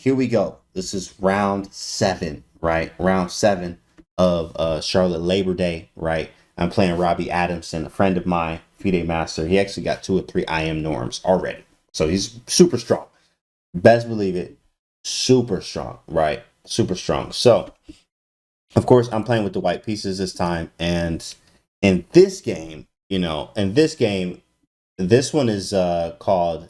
here we go. This is round 7, right? Round 7 of Charlotte Labor Day, right? I'm playing Robbie Adamson, a friend of mine, FIDE master. He actually got 2 or 3 IM norms already. So he's super strong. Best believe it, super strong, right? Super strong. So, of course, I'm playing with the white pieces this time. And in this game, this one is called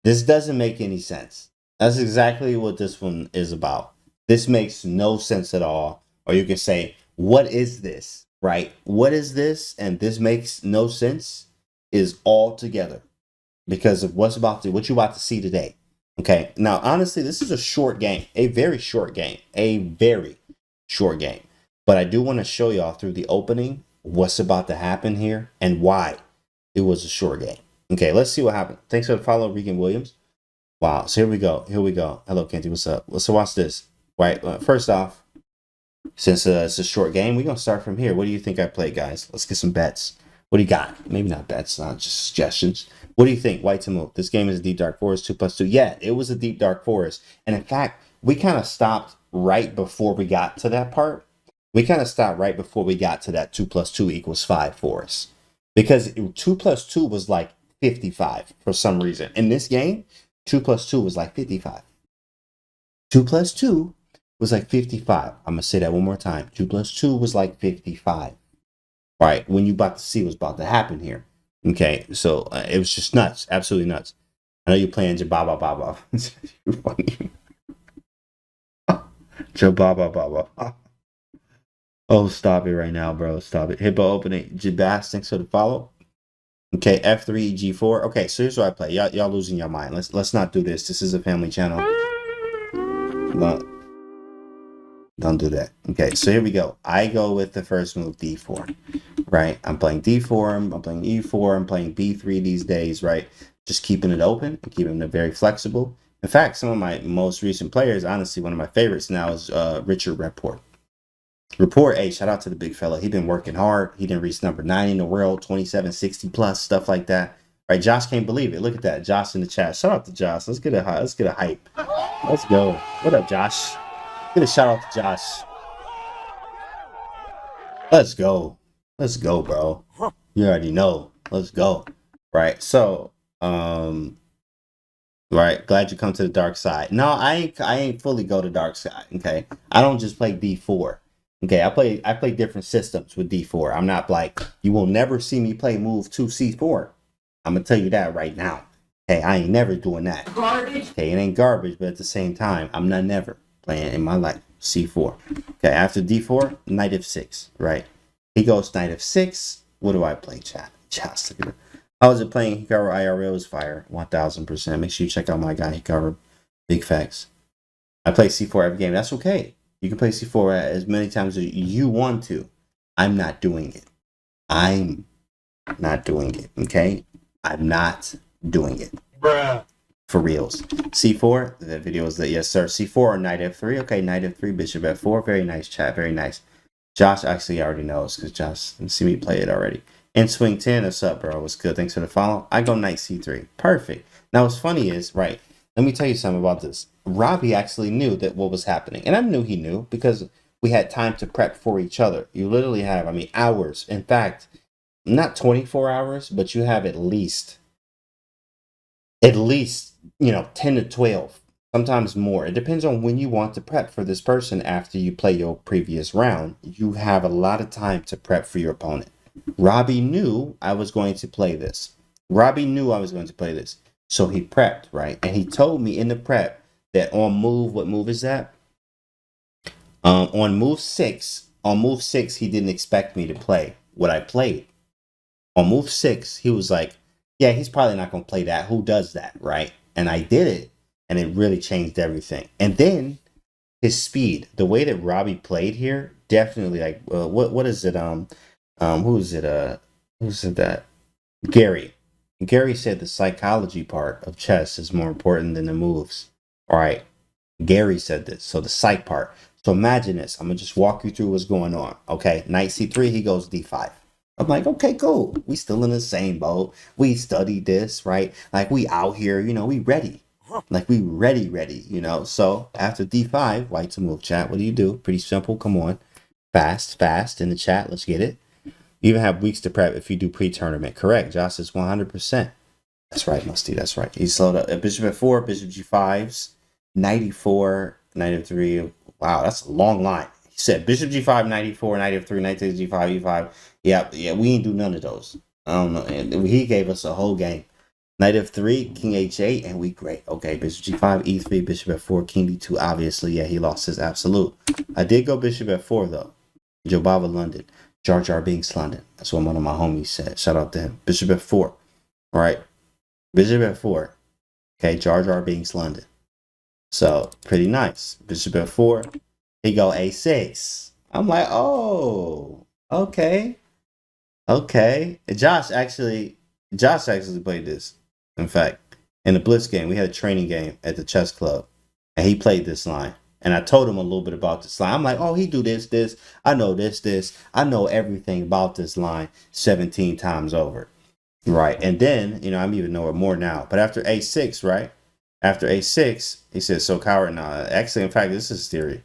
This Doesn't Make Any Sense. That's exactly what this one is about. This makes no sense at all. Or you can say, what is this, right? What is this? And this makes no sense is all together because of what you're about to see today. Okay. Now, honestly, this is a short game, a very short game. But I do want to show y'all through the opening what's about to happen here and why it was a short game. Okay, let's see what happened. Thanks for the follow, Regan Williams. Wow, so here we go. Hello, Canty, what's up? So watch this. Right, first off, since it's a short game, we're going to start from here. What do you think I played, guys? Let's get some bets. What do you got? Maybe not bets, not just suggestions. What do you think? White to move. This game is a deep dark forest, 2+2. Yeah, it was a deep dark forest. And in fact, we kind of stopped right before we got to that part. We kind of stopped right before we got to that 2+2 = 5 forest. Because 2+2 was like 55 for some reason. In this game, 2+2 was like 55. 2+2 was like 55. I'm going to say that one more time. 2+2 was like 55. All right, when you about to see what's about to happen here. Okay, so it was just nuts, absolutely nuts. I know you're playing jobava-london. You're funny. Jobava-london. Oh, stop it right now, bro. Stop it. Hippo opening. Jabas, thanks for the follow. Okay, F3, G4. Okay, so here's what I play. Y'all losing your mind. Let's not do this. This is a family channel. Don't do that. Okay, so here we go. I go with the first move, D4. Right? I'm playing D4, I'm playing E4, I'm playing B3 these days, right? Just keeping it open and keeping it very flexible. In fact, some of my most recent players, honestly, one of my favorites now is Richard Report. Report, hey, shout out to the big fella. He been working hard. He didn't reach number 9 in the world, 2760 plus, stuff like that. Right? Josh can't believe it. Look at that. Josh in the chat. Shout out to Josh. Let's get a hype. Let's go. What up, Josh? Get a shout out to Josh. Let's go. Let's go, bro. You already know. Let's go. Right. So, right. Glad you come to the dark side. No, I ain't fully go to dark side. Okay. I don't just play D4. Okay. I play different systems with D4. I'm not like, you will never see me play move 2 C4. I'm gonna tell you that right now. Hey, I ain't never doing that. Garbage. Okay, it ain't garbage, but at the same time, I'm not never playing in my life C4. Okay, after D4, knight F6, right? He goes knight F6. What do I play, chat? Just look at it. How is it playing? Hikaru IRL is fire, 1000%. Make sure you check out my guy Hikaru. Big facts. I play C4 every game. That's okay. You can play C4 as many times as you want to. I'm not doing it. I'm not doing it. Okay. I'm not doing it. Bruh. For reals. C4, the video is that, yes, sir. C4 or knight F3. Okay, knight F3, bishop F4. Very nice, chat. Very nice. Josh actually already knows because Josh didn't see me play it already. And swing 10, what's up, bro? What's good? Thanks for the follow. I go knight C3. Perfect. Now, what's funny is, right, let me tell you something about this. Robbie actually knew that what was happening. And I knew he knew because we had time to prep for each other. You literally have, hours. In fact, not 24 hours, but you have at least 10 to 12, sometimes more. It depends on when you want to prep for this person after you play your previous round. You have a lot of time to prep for your opponent. Robbie knew I was going to play this. So he prepped, right? And he told me in the prep that on move, what move is that? On move 6, he didn't expect me to play what I played. On move 6, he was like, yeah, he's probably not going to play that. Who does that, right? And I did it, and it really changed everything. And then his speed, the way that Robbie played here, definitely like, what is it? Who's it that? Gary. Gary said the psychology part of chess is more important than the moves. All right. Gary said this. So the psych part. So imagine this. I'm going to just walk you through what's going on. Okay. Knight C3, he goes D5. I'm like, okay, cool. We still in the same boat. We studied this, right? Like we out here, we ready. Like we ready, you know. So after d5, white to move. Chat, what do you do? Pretty simple. Come on. Fast in the chat. Let's get it. You even have weeks to prep if you do pre-tournament. Correct. Josh is 100%. That's right, Musty. That's right. He slowed up. Bishop f4, bishop g5s, knight e4, knight f3. Wow, that's a long line. He said bishop g5, knight e4, knight f3, knight takes g5, e5. Yeah, we ain't do none of those. I don't know. And he gave us a whole game. Knight f3, king h8, and we great. Okay, bishop g5, e3, bishop f4, king d2. Obviously, yeah, he lost his absolute. I did go bishop f4, though. jobava-london. Jar Jar Binks London. That's what one of my homies said. Shout out to him. Bishop f4. All right. Bishop f4. Okay, Jar Jar Binks London. So, pretty nice. Bishop f4. He go a6. I'm like, oh, okay. Okay. Josh actually played this. In fact, in the Blitz game, we had a training game at the chess club. And he played this line. And I told him a little bit about this line. I'm like, oh, he do this. I know this. I know everything about this line 17 times over. Right. And then, you know, I'm even know it more now. But after a6, right? After a6, he says, so coward now. Actually, in fact, this is theory.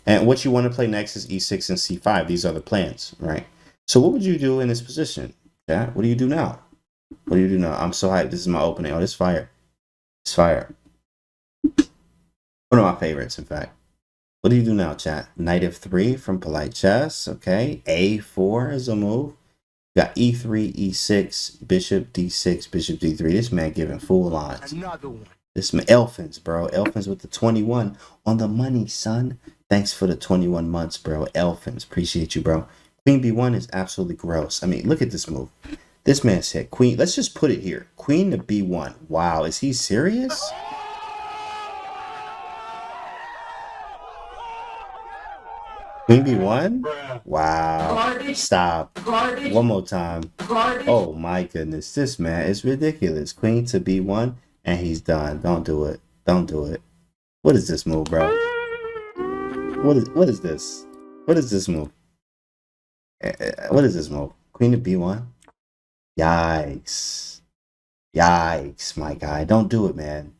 And what you want to play next is e6 and c5. These are the plans, right? So what would you do in this position? Yeah. What do you do now? What do you do now? I'm so hyped. This is my opening. Oh, this fire. It's fire. One of my favorites, in fact. What do you do now, chat? Knight f3 from Polite Chess. Okay. a4 is a move. Got e3, e6, bishop d6, bishop d3. This man giving full lines. Another one. This man, Elfins, bro. Elfins with the 21 on the money, son. Thanks for the 21 months, bro. Elfins. Appreciate you, bro. Queen b1 is absolutely gross. I mean, look at this move. This man said queen. Let's just put it here. Queen to b1. Wow. Is he serious? Queen b1? Wow. Stop. One more time. Oh my goodness. This man is ridiculous. Queen to b1 and he's done. Don't do it. Don't do it. What is this move, bro? What is this? What is this move? What is this move? Queen to b1? Yikes. Yikes, my guy. Don't do it, man.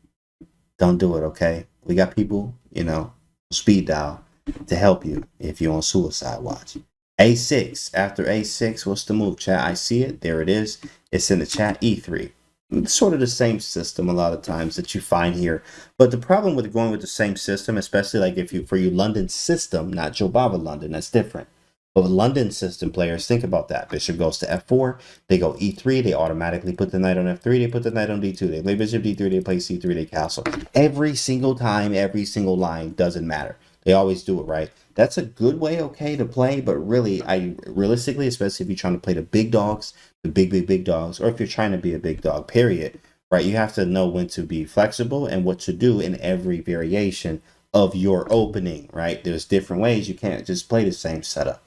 Don't do it, okay? We got people, you know, speed dial to help you if you're on suicide watch. a6. After a6, what's the move, chat? I see it. There it is. It's in the chat. e3. It's sort of the same system a lot of times that you find here. But the problem with going with the same system, especially like if you, for you London system, not jobava-london, that's different. But with London system players, think about that. Bishop goes to f4. They go e3. They automatically put the knight on f3. They put the knight on d2. They play bishop d3. They play c3. They castle. Every single time, every single line, doesn't matter. They always do it right. That's a good way, okay, to play. But really, realistically, especially if you're trying to play the big dogs, the big dogs, or if you're trying to be a big dog, period, right? You have to know when to be flexible and what to do in every variation of your opening, right? There's different ways. You can't just play the same setup.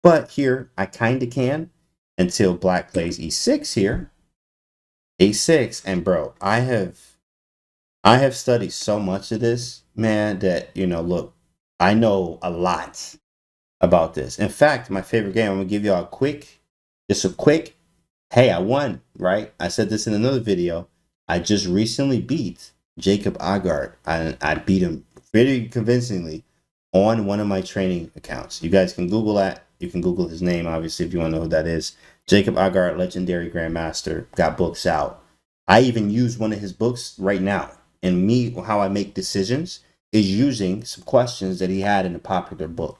But here, I kind of can until black plays e6 here. a6, and bro, I have studied so much of this, man, that, you know, look, I know a lot about this. In fact, my favorite game, I'm going to give y'all a quick, hey, I won, right? I said this in another video. I just recently beat Jacob Agard. I beat him very convincingly on one of my training accounts. You guys can Google that. You can Google his name, obviously, if you want to know who that is. Jacob Agard, legendary grandmaster, got books out. I even use one of his books right now. And me, how I make decisions is using some questions that he had in a popular book,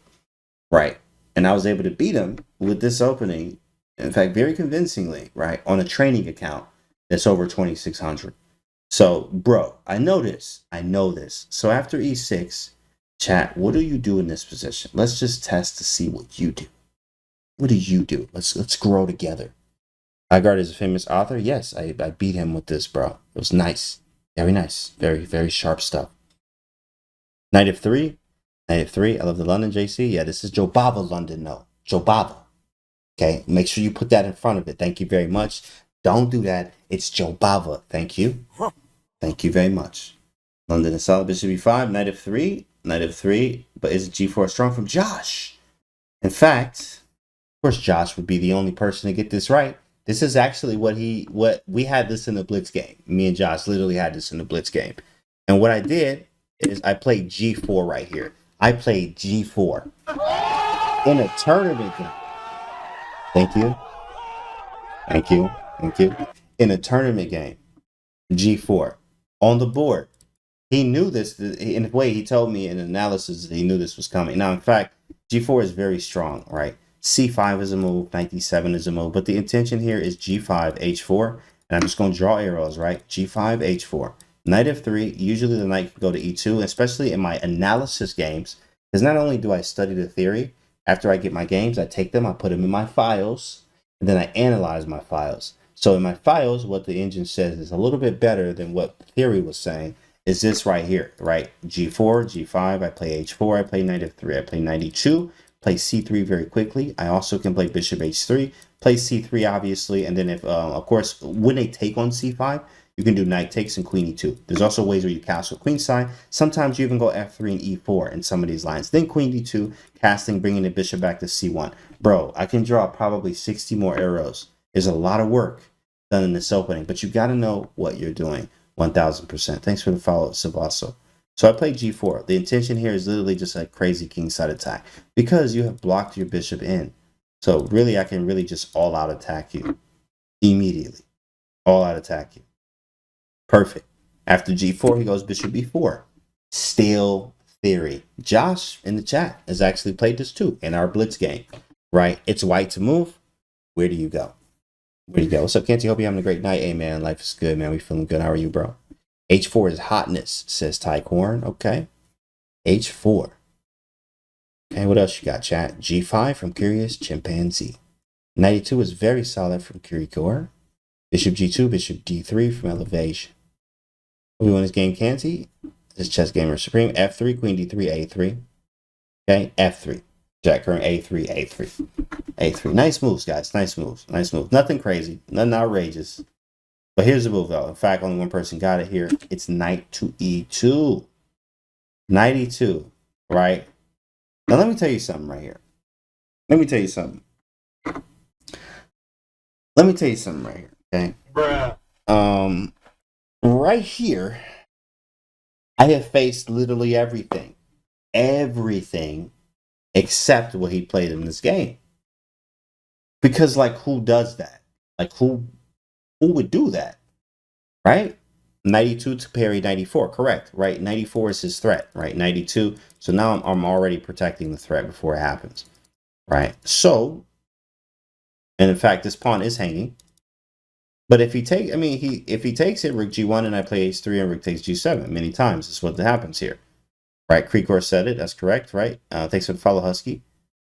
right? And I was able to beat him with this opening, in fact, very convincingly, right, on a training account that's over 2,600. So, bro, I know this. So after e6, chat, what do you do in this position? Let's just test to see what you do. What do you do? Let's grow together. Agard is a famous author. Yes, I beat him with this, bro. It was nice. Very nice. Very, very sharp stuff. Knight f3. Knight f3. I love the London, JC. Yeah, this is jobava-london, no. Jobava. Okay, make sure you put that in front of it. Thank you very much. Don't do that. It's jobava. Thank you. Thank you very much. London is solid. Bishop e5. Knight f3. Knight f3. But is g4 strong from Josh? In fact, of course, Josh would be the only person to get this right. This is actually what we had this in the Blitz game. Me and Josh literally had this in the Blitz game. And what I did is I played G4 right here. I played G4 in a tournament game. Thank you. Thank you. Thank you. In a tournament game, G4 on the board. He knew this. In a way, he told me in analysis that he knew this was coming. Now, in fact, G4 is very strong, right? C5 is a move, knight D7 is a move, but the intention here is G5, H4, and I'm just going to draw arrows, right? G5, H4. Knight F3, usually the knight can go to E2, especially in my analysis games, because not only do I study the theory, after I get my games, I take them, I put them in my files, and then I analyze my files. So in my files, what the engine says is a little bit better than what the theory was saying, is this right here, right? G4, G5, I play H4, I play knight F3, I play knight E2, play C3 very quickly. I also can play bishop H3, play C3 obviously, and then if, of course, when they take on C5, you can do knight takes and queen E2. There's also ways where you castle queenside. Sometimes you even go F3 and E4 in some of these lines. Then queen D2, casting, bringing the bishop back to C1. Bro, I can draw probably 60 more arrows. There's a lot of work done in this opening, but you got to know what you're doing. 1000%. Thanks for the follow, Savasso. So I played G4. The intention here is literally just a crazy kingside attack because you have blocked your bishop in. So really, I can really just all out attack you immediately. All out attack you. Perfect. After G4, he goes bishop B4. Still theory. Josh in the chat has actually played this too in our blitz game, right? It's white to move. Where do you go? Where do you go? What's up, Canty? Hope you're having a great night. Hey, man, life is good, man. We feeling good. How are you, bro? H4 is hotness, says Ty Corn. Okay. H4. Okay, what else you got, chat? G5 from Curious Chimpanzee. 92 is very solid from Curicor. Bishop G2, Bishop D3 from Elevation. We won this game, Canty. This Chess Gamer Supreme. F3, Queen D3, A3. Okay, F3. Jack Current, A3, A3. A3. Nice moves, guys. Nice moves. Nice moves. Nothing crazy. Nothing outrageous. But here's the move, though. In fact, only one person got it here. It's knight to E2. Knight E2, right? Now, let me tell you something right here. Let me tell you something. Let me tell you something right here, okay? Bruh. Right here, I have faced literally everything. Everything except what he played in this game. Because, like, who does that? Like, who would do that? Right? 92 to parry 94, correct, right? 94 is his threat, right? 92. So now I'm already protecting the threat before it happens, right? So, and in fact, this pawn is hanging. But if he take, I mean, if he takes it, Rook G1 and I play H3 and Rook takes G7 many times, this is what happens here, right? Creekor said it, that's correct, right? Thanks for the follow, Husky.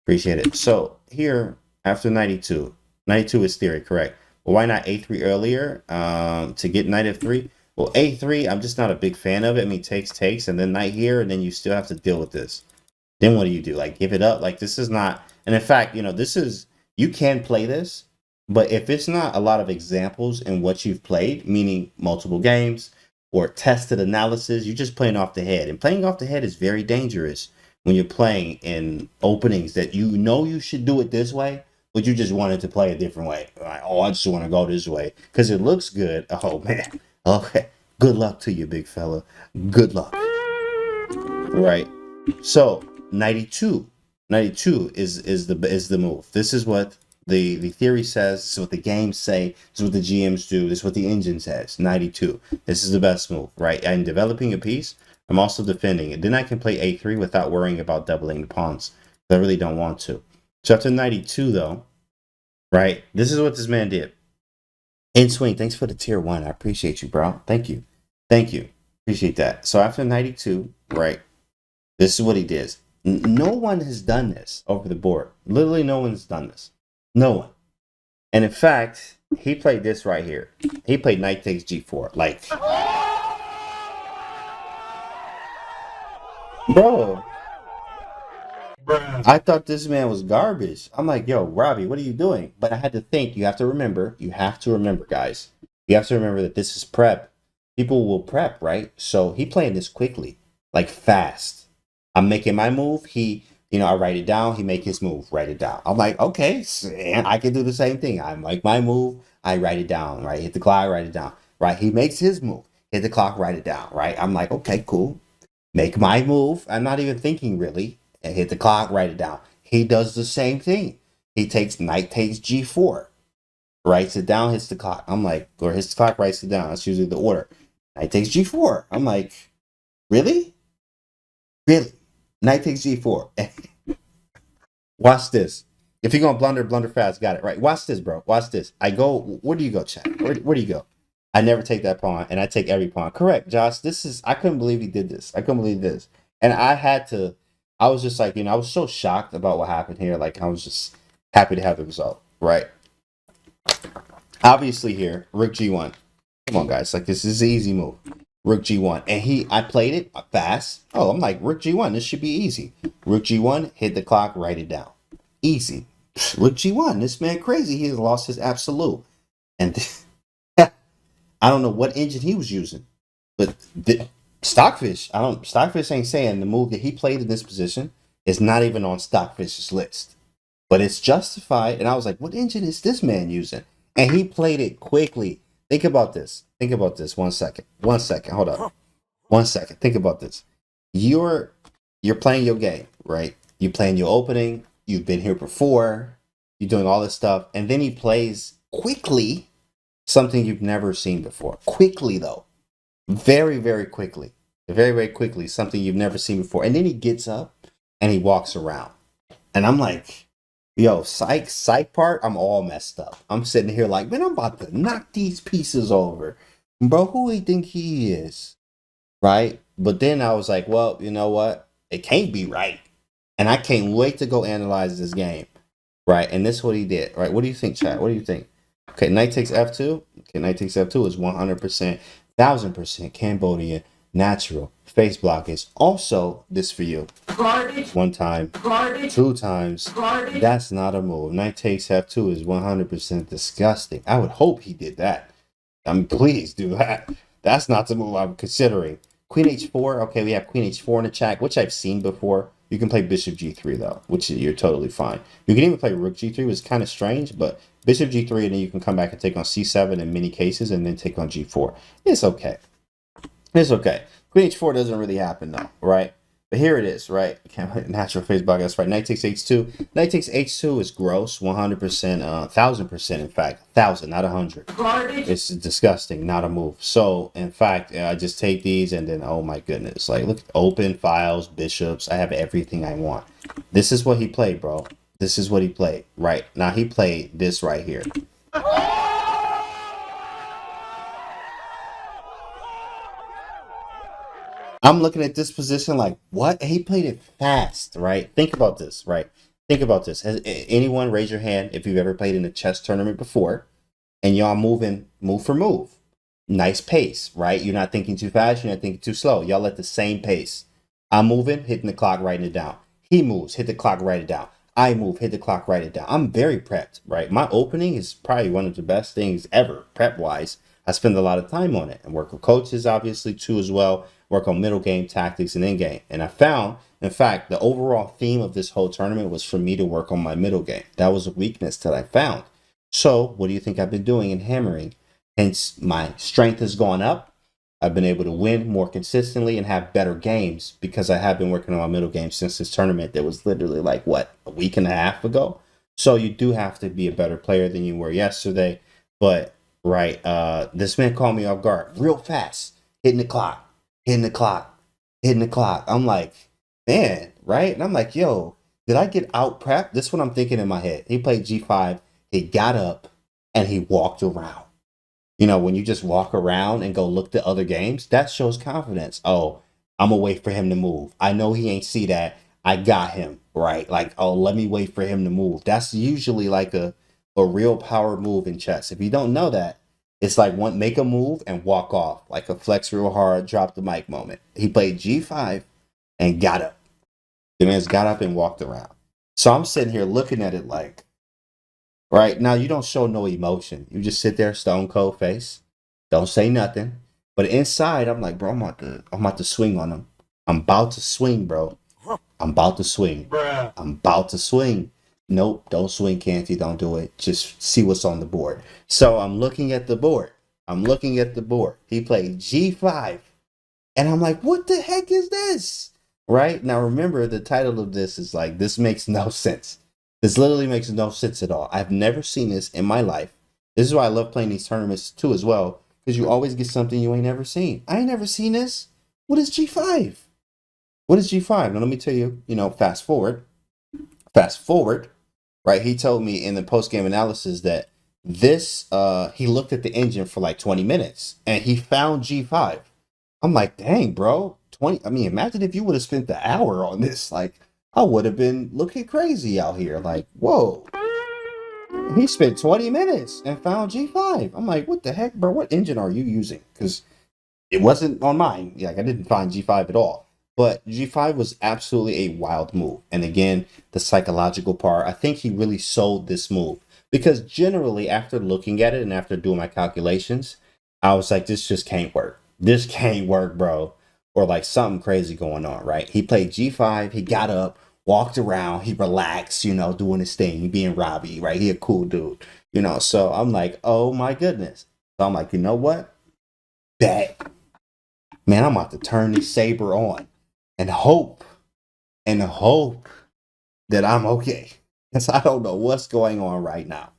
Appreciate it. So here, after 92, 92 is theory, correct? Well, why not A3 earlier to get knight F3? Well, A3, I'm just not a big fan of it. I mean, takes, and then knight here, and then you still have to deal with this. Then what do you do? Like, give it up? Like, this is not... And in fact, you know, this is... You can play this, but if it's not a lot of examples in what you've played, meaning multiple games or tested analysis, you're just playing off the head. And playing off the head is very dangerous when you're playing in openings that you know you should do it this way, but you just wanted to play a different way. Like, oh, I just want to go this way because it looks good. Oh, man. Okay. Good luck to you, big fella. Good luck. Right. So 92 is the move. This is what the theory says. This is what the games say. This is what the GMs do. This is what the engine says. 92. This is the best move, right? I'm developing a piece. I'm also defending it. Then I can play A3 without worrying about doubling the pawns. I really don't want to. So after 92, though, right? This is what this man did. In swing, thanks for the tier 1. I appreciate you, bro. Thank you. Thank you. Appreciate that. So after 92, right? This is what he did. No one has done this over the board. Literally no one's done this. No one. And in fact, he played this right here. He played knight takes G4. Like, bro, I thought this man was garbage. I'm like, yo, Robbie, what are you doing? But I had to think. You have to remember, guys. You have to remember that this is prep. People will prep, right? So he playing this quickly, like fast. I'm making my move. He, you know, I write it down. He make his move, write it down. I'm like, okay, I can do the same thing. I make my move. I write it down, right? Hit the clock, write it down, right? He makes his move. hit the clock, write it down, right? I'm like, okay, cool. Make my move. I'm not even thinking really. And hit the clock, write it down. He does the same thing. He takes knight takes g4, writes it down, hits the clock. I'm like, or hits the clock, writes it down. That's usually the order. Knight takes g4. I'm like, really? Really? Knight takes g4. Watch this. If you're gonna blunder fast. Got it right. Watch this, bro. Watch this. I go. Where do you go, chat? Where do you go? I never take that pawn, and I take every pawn. Correct, Josh. This is. I couldn't believe he did this. I couldn't believe this, and I had to. I was just like, I was so shocked about what happened here. Like, I was just happy to have the result. Right. Obviously, here, Rook G1. Come on, guys. Like, this is an easy move. Rook G1, and I played it fast. Oh, I'm like, Rook G1. This should be easy. Rook G1. Hit the clock. Write it down. Easy. Rook G1. This man crazy. He has lost his absolute. And I don't know what engine he was using, but Stockfish. Stockfish ain't saying the move that he played in this position is not even on Stockfish's list, but it's justified. And I was like, what engine is this man using? And he played it quickly. Think about this. Think about this. 1 second. 1 second. Hold on. 1 second. Think about this. You're playing your game, right? You're playing your opening. You've been here before. You're doing all this stuff, and then he plays quickly something you've never seen before. Quickly, though. Very, very quickly. Very, very quickly. Something you've never seen before. And then he gets up and he walks around. And I'm like, yo, psych part, I'm all messed up. I'm sitting here like, man, I'm about to knock these pieces over. Bro, who do you think he is? Right? But then I was like, well, you know what? It can't be right. And I can't wait to go analyze this game. Right? And this is what he did. Right? What do you think, chat? What do you think? Okay, knight takes f2. Okay, knight takes f2 is 100%, 1000% Cambodian natural face blockage. Also, this for you. Garbage. 1 time. Garbage. 2 times. Garbage. That's not a move. Knight takes f2 is 100% disgusting. I would hope he did that. I mean, please do that. That's not the move I'm considering. Queen h4. Okay, we have queen h4 in the chat, which I've seen before. You can play bishop g3 though, which you're totally fine. You can even play rook g3, which is kind of strange, but bishop g3, and then you can come back and take on c7 in many cases, and then take on g4. It's okay. It's okay. Queen h4 doesn't really happen though, right? But here it is, right? Natural face block. That's right. Knight takes h2. Knight takes h2 is gross, 100%, 1000%. In fact, 1000, not 100. Garbage. It's disgusting, not a move. So, in fact, I just take these, and then oh my goodness, like look, open files, bishops. I have everything I want. This is what he played, bro. This is what he played. Right now, he played this right here. I'm looking at this position like, what? He played it fast, right? Think about this, right? Think about this. Has anyone raise your hand if you've ever played in a chess tournament before and y'all moving move for move? Nice pace, right? You're not thinking too fast. You're not thinking too slow. Y'all at the same pace. I'm moving, hitting the clock, writing it down. He moves, hit the clock, write it down. I move, hit the clock, write it down. I'm very prepped, right? My opening is probably one of the best things ever, prep-wise. I spend a lot of time on it and work with coaches, obviously, too, as well. Work on middle game tactics and end game. And I found, in fact, the overall theme of this whole tournament was for me to work on my middle game. That was a weakness that I found. So what do you think I've been doing in hammering? Hence, my strength has gone up. I've been able to win more consistently and have better games because I have been working on my middle game since this tournament that was literally like, what, a week and a half ago? So you do have to be a better player than you were yesterday. But, right, this man caught me off guard real fast, hitting the clock. Hitting the clock, hitting the clock. I'm like, man, right? And I'm like, yo, did I get out prepped? This is what I'm thinking in my head. He played G5, he got up, and he walked around. You know, when you just walk around and go look to other games, that shows confidence. Oh, I'm gonna wait for him to move. I know he ain't see that. I got him, right? Like, oh, let me wait for him to move. That's usually like a real power move in chess. If you don't know that, it's like make a move and walk off, like a flex real hard, drop the mic moment. He played G5 and got up. The man's got up and walked around. So I'm sitting here looking at it like, right now you don't show no emotion. You just sit there, stone cold face, don't say nothing. But inside, I'm like, bro, I'm about to swing on him. I'm about to swing, bro. I'm about to swing. Bruh. I'm about to swing. Nope, don't swing, Canty. Don't do it. Just see what's on the board. So I'm looking at the board, I'm looking at the board. He played G5. And I'm like, what the heck is this? Right? Now, remember, the title of this is like, this makes no sense. This literally makes no sense at all. I've never seen this in my life. This is why I love playing these tournaments too as well, because you always get something you ain't never seen. I ain't never seen this. What is G5? What is G5? Now, let me tell you, fast forward, right? He told me in the post-game analysis that this, he looked at the engine for like 20 minutes and he found G5. I'm like, dang, bro, 20. I mean, imagine if you would have spent the hour on this. Like, I would have been looking crazy out here. Like, whoa. He spent 20 minutes and found G5. I'm like, what the heck, bro? What engine are you using? Because it wasn't on mine. Like, I didn't find G5 at all. But G5 was absolutely a wild move. And again, the psychological part, I think he really sold this move. Because generally, after looking at it and after doing my calculations, I was like, this just can't work. This can't work, bro. Or like something crazy going on, right? He played G5. He got up, walked around. He relaxed, doing his thing, being Robbie, right? He a cool dude, So I'm like, oh my goodness. So I'm like, you know what? Bet. Man, I'm about to turn this saber on and hope that I'm okay. Because I don't know what's going on right now.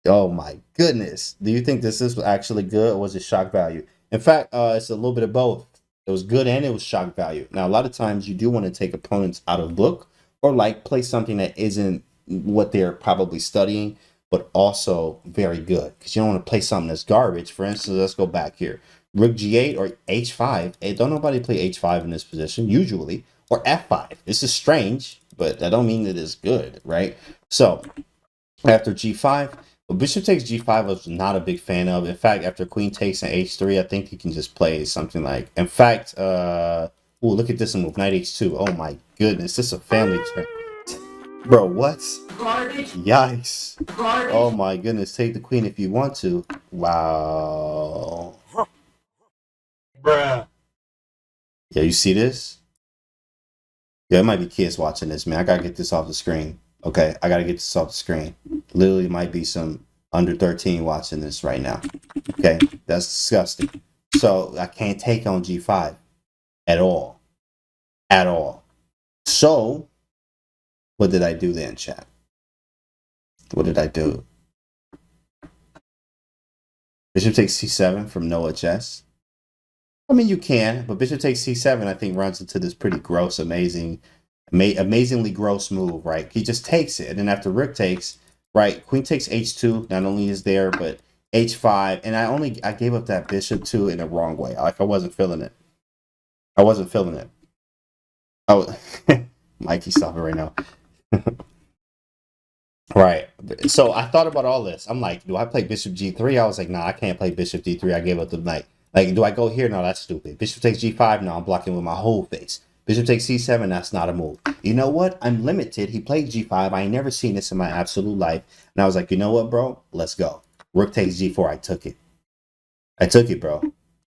Oh my goodness. Do you think this is actually good or was it shock value? In fact, it's a little bit of both. It was good and it was shock value. Now, a lot of times you do want to take opponents out of book or like play something that isn't what they're probably studying, but also very good because you don't want to play something that's garbage. For instance, let's go back here. Rook G8 or H5. Don't nobody play H5 in this position usually, or F5. This is strange, but that don't mean that it's good, right? So after G5, but bishop takes G5 I was not a big fan of. In fact, after queen takes an H3, I think you can just play something like, in fact, look at this move, knight H2. Oh my goodness, this is a family check. Bro, what? Garbage. Yikes. Garbage. Oh my goodness, take the queen if you want to. Wow. Bruh. Yeah, you see this? Yeah, it might be kids watching this, man. I gotta get this off the screen. Okay, I gotta get this off the screen. Literally might be some under 13 watching this right now. Okay, that's disgusting. So I can't take on G5 at all. At all. So what did I do then, chat? What did I do? Bishop takes C7 from Noah Chess. I mean, you can, but bishop takes C7, I think, runs into this pretty gross, amazingly gross move, right? He just takes it. And then after rook takes, right, queen takes H2, not only is there, but H5. And I gave up that bishop too in the wrong way. Like, I wasn't feeling it. Oh, Mikey, stop it right now. Right. So I thought about all this. I'm like, do I play bishop G3? I was like, nah, I can't play bishop D3. I gave up the knight. Like, do I go here? No, that's stupid. Bishop takes G5. No, I'm blocking with my whole face. Bishop takes C7. That's not a move. You know what? I'm limited. He played G5. I ain't never seen this in my absolute life. And I was like, you know what, bro? Let's go. Rook takes G4. I took it, bro.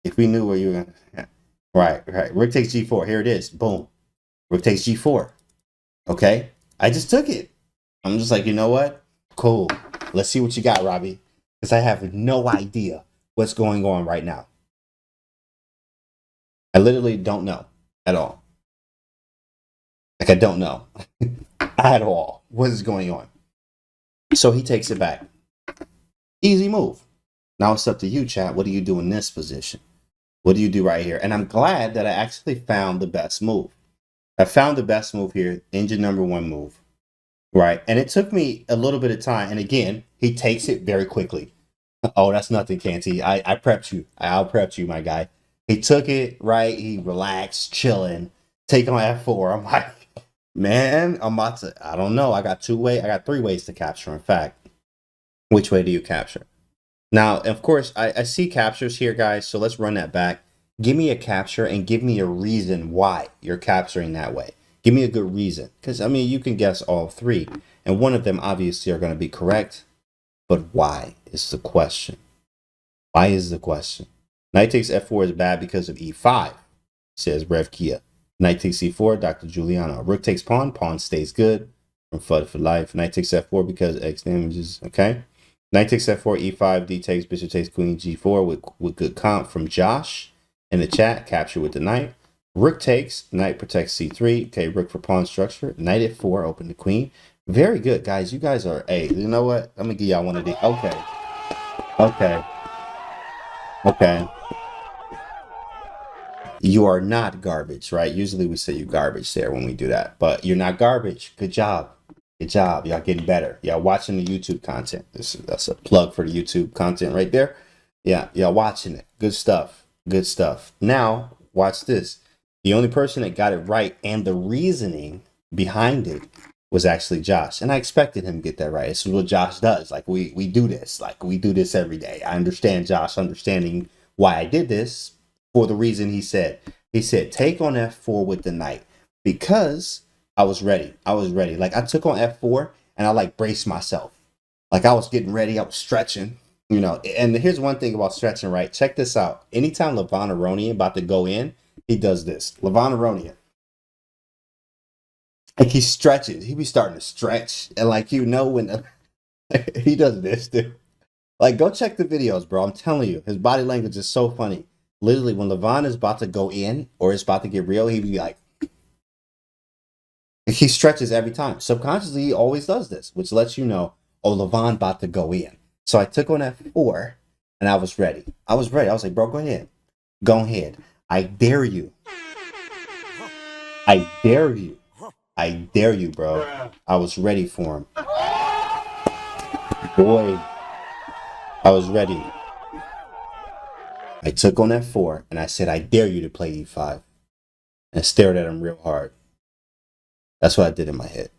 If we knew where you were going to... Yeah. Right. Rook takes G4. Here it is. Boom. Rook takes G4. Okay. I just took it. I'm just like, you know what? Cool. Let's see what you got, Robbie. Because I have no idea what's going on right now. I literally don't know at all. Like, I don't know at all what is going on. So he takes it back. Easy move. Now it's up to you, chat. What do you do in this position? What do you do right here? And I'm glad that I actually found the best move. I found the best move here, engine number 1 move. Right. And it took me a little bit of time. And again, he takes it very quickly. Oh, that's nothing, Canty. I prepped you. I out-prepped you, my guy. He took it, right? He relaxed, chilling, take on F4. I'm like, man, I'm about to, I don't know. I got 3 ways to capture. In fact, which way do you capture? Now, of course, I see captures here, guys. So let's run that back. Give me a capture and give me a reason why you're capturing that way. Give me a good reason. Because, I mean, you can guess all 3. And one of them obviously are going to be correct. But why is the question? Why is the question? Knight takes F4 is bad because of E5, says Rev Kia. Knight takes C4, Dr. Giuliano. Rook takes pawn, pawn stays good from FUD for life. Knight takes F4 because X damages, okay? Knight takes f4, e5, d takes, bishop takes, queen g4 with good comp from Josh in the chat. Capture with the knight. Rook takes, knight protects c3. Okay, rook for pawn structure. Knight at 4, open the queen. Very good, guys. You guys are, hey, you know what? I'm going to give y'all one of these. Okay. Okay. Okay. You are not garbage, right? Usually we say you garbage there when we do that, but you're not garbage. Good job. Good job. Y'all getting better. Y'all watching the YouTube content. That's a plug for the YouTube content right there. Yeah, y'all watching it. Good stuff. Good stuff. Now, watch this. The only person that got it right and the reasoning behind it was actually Josh. And I expected him to get that right. This is what Josh does. Like we do this. Like we do this every day. I understand Josh understanding why I did this for the reason he said. He said, take on f4 with the knight because I was ready. I was ready. Like I took on f4 and I like braced myself. Like I was getting ready. I was stretching, you know. And here's one thing about stretching, right? Check this out. Anytime Levon Aronian about to go in, he does this. Levon Aronian. Like he stretches. He be starting to stretch. And like, you know, when he does this, dude. Like go check the videos, bro. I'm telling you, his body language is so funny. Literally, when Levon is about to go in or it's about to get real, he be like, he stretches every time. Subconsciously, he always does this, which lets you know, oh, Levon about to go in. So I took on f4 and I was ready. I was ready. I was like, bro, go ahead. Go ahead. I dare you. I dare you. I dare you, bro. I was ready for him. Boy, I was ready. I took on f4 and I said, I dare you to play e5. And stared at him real hard. That's what I did in my head.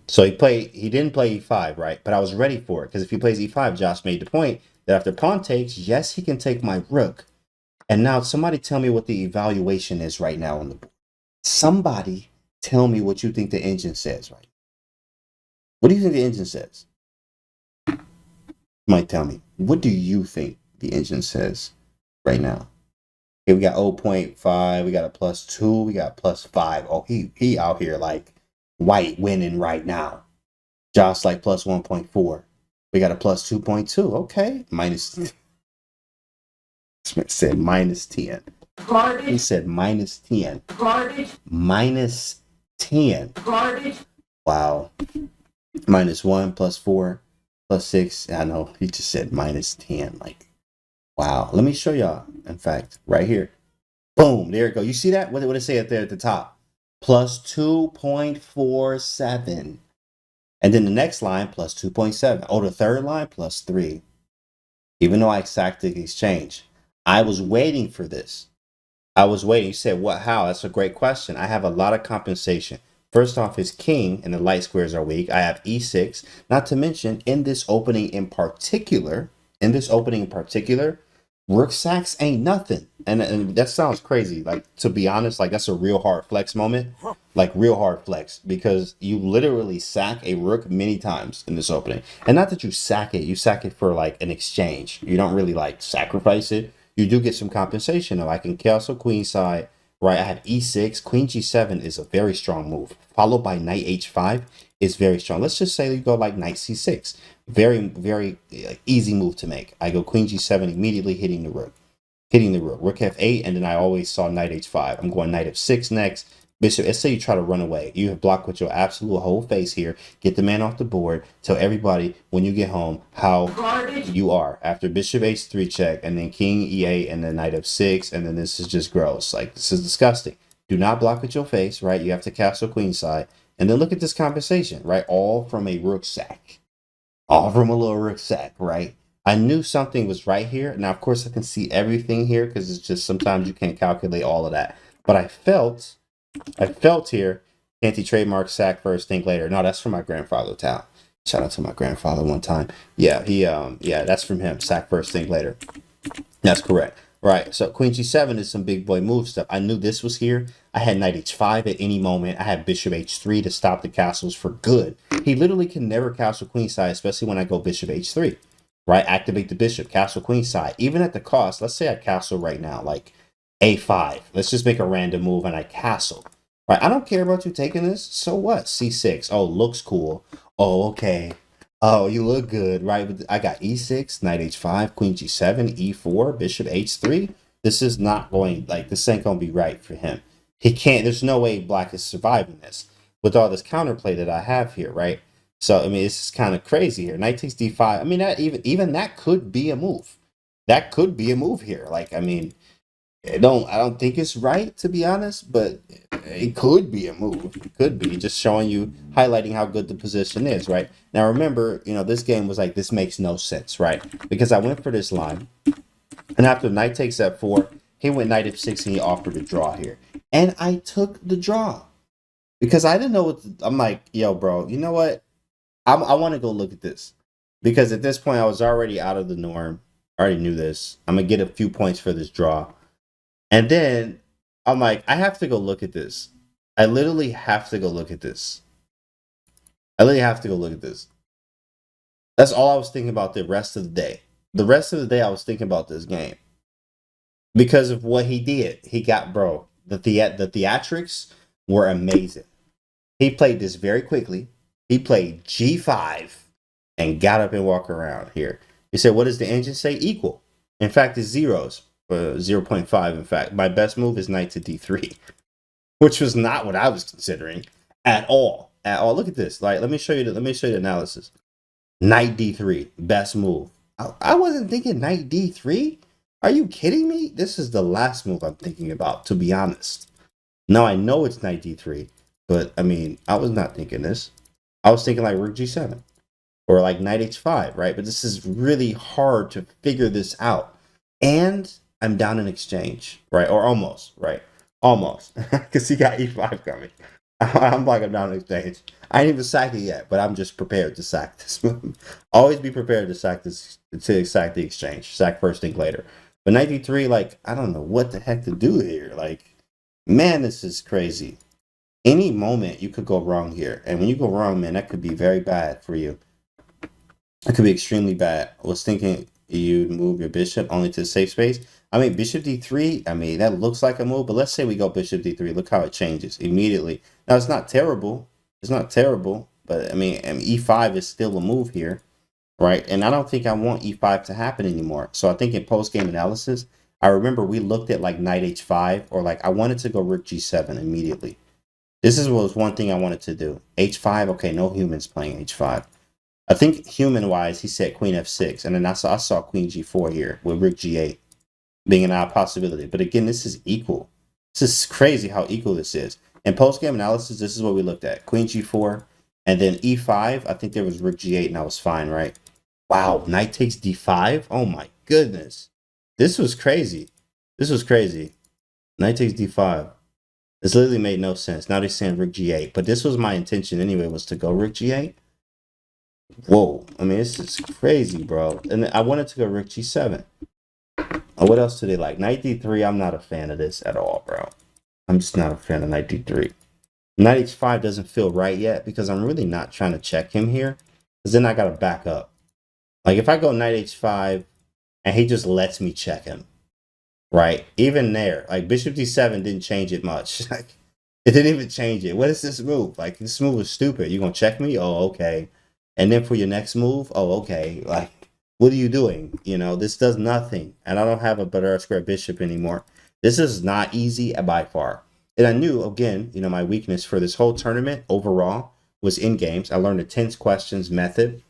So he didn't play e5, right? But I was ready for it because if he plays e5, Josh made the point that after pawn takes, yes, he can take my rook. And now somebody tell me what the evaluation is right now on the board. Somebody tell me what you think the engine says, right? What do you think the engine says? You might tell me. What do you think the engine says right now? Okay, we got 0.5, we got a +2, we got +5. Oh, he out here like white winning right now. Josh like +1.4. We got a +2.2. Okay, minus. Smith said -10. Garbage. He said -10. Garbage. -10. Garbage. Wow. -1 +4 +6. I know he just said -10. Like, wow. Let me show y'all. In fact, right here. Boom. There it go. You see that? What did it say up there at the top? +2.47. And then the next line, +2.7. Oh, the third line, +3. Even though I exacted the exchange. I was waiting for this. I was waiting. You said, what, how? That's a great question. I have a lot of compensation. First off, his king and the light squares are weak. I have e6. Not to mention, in this opening in particular, rook sacks ain't nothing. And that sounds crazy. Like, to be honest, like that's a real hard flex moment. Like real hard flex. Because you literally sack a rook many times in this opening. And not that you sack it for like an exchange. You don't really like sacrifice it. You do get some compensation though. I can castle queenside, right? I have e6. Queen g7 is a very strong move. Followed by knight h5 is very strong. Let's just say you go like knight c6. Very, very easy move to make. I go queen g7, immediately hitting the rook. Rook f8, and then I always saw knight h5. I'm going knight f6 next. Bishop, let's say you try to run away. You have blocked with your absolute whole face here. Get the man off the board. Tell everybody when you get home how you are. After bishop h3 check, and then king e8, and then knight f6, and then this is just gross. Like, this is disgusting. Do not block with your face, right? You have to castle queenside. And then look at this compensation, right? All from a rook sack. All from a little rook sack, right? I knew something was right here. Now, of course, I can see everything here because it's just sometimes you can't calculate all of that. But I felt here, Canty trademark sack first, think later. No, that's from my grandfather, Tal. Shout out to my grandfather one time. Yeah, yeah, that's from him. Sack first, think later. That's correct. Right, so queen g7 is some big boy move stuff. I knew this was here. I had knight h5 at any moment. I had bishop h3 to stop the castles for good. He literally can never castle queenside, especially when I go bishop h3. Right, activate the bishop, castle queenside. Even at the cost, let's say I castle right now, like a5. Let's just make a random move and I castle. Right, I don't care about you taking this. So what? c6. Oh, looks cool. Oh, okay. Oh, you look good, right? But I got e6, knight h5, queen g7, e4, bishop h3. This is not going, like, this ain't gonna be right for him. He can't, there's no way black is surviving this with all this counterplay that I have here, right? So, I mean, it's just kind of crazy here. Knight takes d5. I mean, that even that could be a move. That could be a move here. Like, I mean, I don't think it's right, to be honest, but it could be a move. It could be just showing you, highlighting how good the position is, right? Now remember, this game was like, this makes no sense, right? Because I went for this line, and after knight takes f4, he went knight f6 and he offered a draw here. And I took the draw. Because I didn't know I'm like, yo, bro, you know what? I want to go look at this. Because at this point I was already out of the norm. I already knew this. I'm gonna get a few points for this draw. And then I'm like, I have to go look at this. I literally have to go look at this. I literally have to go look at this. That's all I was thinking about the rest of the day. The rest of the day I was thinking about this game. Because of what he did. He got, bro, the theatrics were amazing. He played this very quickly. He played G5 and got up and walked around here. He said, what does the engine say? Equal. In fact, it's zeros. 0.5. In fact, my best move is knight to d3, which was not what I was considering at all. At all. Look at this. Like, let me show you the analysis. Knight d3, best move. I wasn't thinking knight d3. Are you kidding me? This is the last move I'm thinking about, to be honest. Now I know it's knight d3, but I mean, I was not thinking this. I was thinking like rook g7 or like knight h5, right? But this is really hard to figure this out. And I'm down in exchange, right? Or almost, right? Almost, because he got e5 coming. I'm like, I'm down in exchange. I ain't even sacked it yet, but I'm just prepared to sack this move. Always be prepared to sack this, to sack the exchange. Sack first, think later. But knight d3, like, I don't know what the heck to do here. Like, man, this is crazy. Any moment you could go wrong here. And when you go wrong, man, that could be very bad for you. It could be extremely bad. I was thinking you'd move your bishop only to the safe space. I mean, bishop d3, I mean, that looks like a move, but let's say we go bishop d3. Look how it changes immediately. Now, it's not terrible. It's not terrible, but I mean, e5 is still a move here, right? And I don't think I want e5 to happen anymore. So I think in post-game analysis, I remember we looked at like knight h5, or like I wanted to go rook g7 immediately. This was one thing I wanted to do. h5, okay, no humans playing h5. I think human-wise, he said queen f6, and then I saw queen g4 here with rook g8 being an odd possibility. But again, this is equal. This is crazy how equal this is. In post-game analysis, this is what we looked at. Queen g4, and then e5. I think there was rook g8, and I was fine, right? Wow, knight takes d5? Oh my goodness. This was crazy. This was crazy. Knight takes d5. This literally made no sense. Now they're saying rook g8. But this was my intention anyway, was to go rook g8. Whoa. I mean, this is crazy, bro. And I wanted to go rook g7. What else do they like? Knight d3, I'm not a fan of this at all, bro. I'm just not a fan of knight d3. Knight h5 doesn't feel right yet because I'm really not trying to check him here. Because then I got to back up. Like, if I go knight h5 and he just lets me check him, right? Even there, like, bishop d7 didn't change it much. Like, it didn't even change it. What is this move? Like, this move is stupid. You gonna check me? Oh, okay. And then for your next move, oh, okay. Like, what are you doing? This does nothing. And I don't have a better square bishop anymore. This is not easy by far. And I knew, again, my weakness for this whole tournament overall was in games. I learned the 10 questions method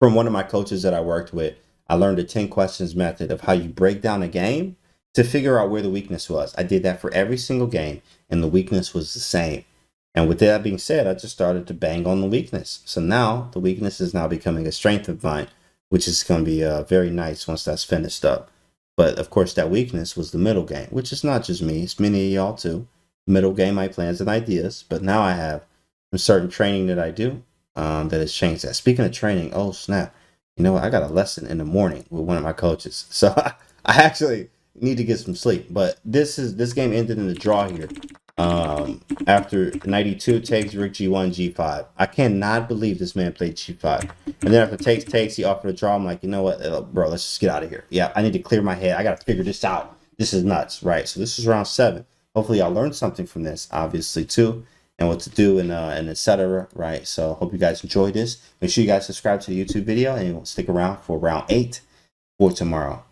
from one of my coaches that I worked with. I learned the 10 questions method of how you break down a game to figure out where the weakness was. I did that for every single game, and the weakness was the same. And with that being said, I just started to bang on the weakness. So now the weakness is now becoming a strength of mine, which is going to be very nice once that's finished up. But of course, that weakness was the middle game, which is not just me. It's many of y'all too. Middle game, my plans and ideas. But now I have some certain training that I do that has changed that. Speaking of training, oh snap. You know what? I got a lesson in the morning with one of my coaches. So I actually need to get some sleep. But this game ended in a draw here. After 92 takes rook g1 g5. I cannot believe this man played g5. And then after takes he offered a draw. I'm like, you know what, bro, let's just get out of here. Yeah, I need to clear my head. I gotta figure this out. This is nuts, right? So this is round 7. Hopefully y'all learned something from this, obviously too. and what to do and etc. Right. So hope you guys enjoyed this. Make sure you guys subscribe to the YouTube video and stick around for round 8 for tomorrow.